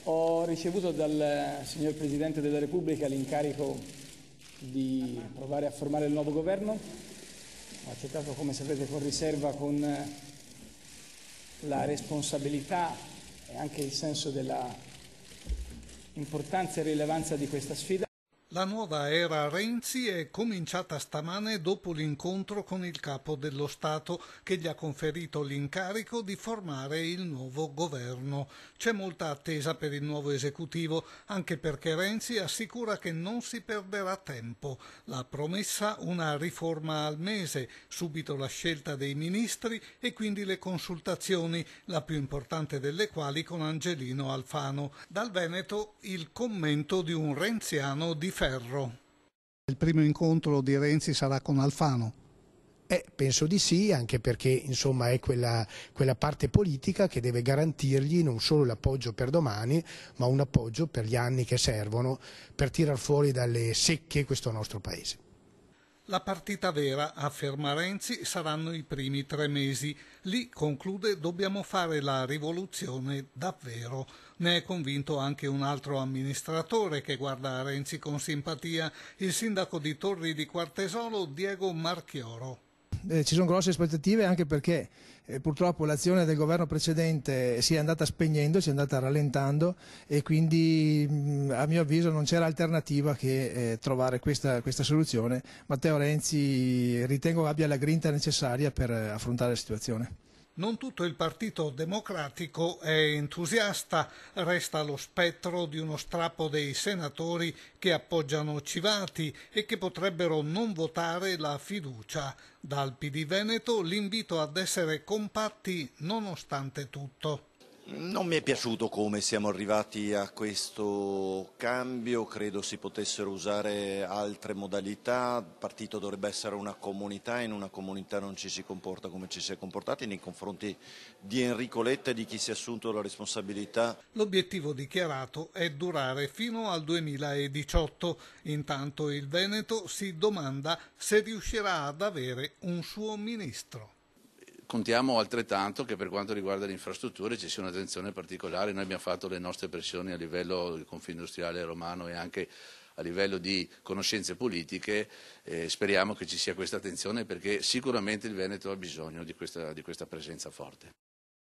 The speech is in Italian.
Ho ricevuto dal signor Presidente della Repubblica l'incarico di provare a formare il nuovo governo. Ho accettato, come sapete, con riserva, con la responsabilità e anche il senso della importanza e rilevanza di questa sfida. La nuova era Renzi è cominciata stamane dopo l'incontro con il capo dello Stato che gli ha conferito l'incarico di formare il nuovo governo. C'è molta attesa per il nuovo esecutivo, anche perché Renzi assicura che non si perderà tempo. La promessa una riforma al mese, subito la scelta dei ministri e quindi le consultazioni, la più importante delle quali con Angelino Alfano. Dal Veneto il commento di un renziano di ferro. Il primo incontro di Renzi sarà con Alfano? Penso di sì, anche perché insomma è quella parte politica che deve garantirgli non solo l'appoggio per domani, ma un appoggio per gli anni che servono per tirar fuori dalle secche questo nostro Paese. La partita vera, afferma Renzi, saranno i primi 3 mesi. Lì, conclude, dobbiamo fare la rivoluzione davvero. Ne è convinto anche un altro amministratore che guarda a Renzi con simpatia, il sindaco di Torri di Quartesolo, Diego Marchioro. Ci sono grosse aspettative anche perché purtroppo l'azione del governo precedente si è andata spegnendo, si è andata rallentando e quindi a mio avviso non c'era alternativa che trovare questa soluzione. Matteo Renzi ritengo abbia la grinta necessaria per affrontare la situazione. Non tutto il Partito Democratico è entusiasta, resta lo spettro di uno strappo dei senatori che appoggiano Civati e che potrebbero non votare la fiducia. Dal PD Veneto l'invito ad essere compatti nonostante tutto. Non mi è piaciuto come siamo arrivati a questo cambio, credo si potessero usare altre modalità, il partito dovrebbe essere una comunità, in una comunità non ci si comporta come ci si è comportati nei confronti di Enrico Letta e di chi si è assunto la responsabilità. L'obiettivo dichiarato è durare fino al 2018, intanto il Veneto si domanda se riuscirà ad avere un suo ministro. Contiamo altrettanto che per quanto riguarda le infrastrutture ci sia un'attenzione particolare. Noi abbiamo fatto le nostre pressioni a livello del Confindustriale romano e anche a livello di conoscenze politiche. Speriamo che ci sia questa attenzione perché sicuramente il Veneto ha bisogno di questa presenza forte.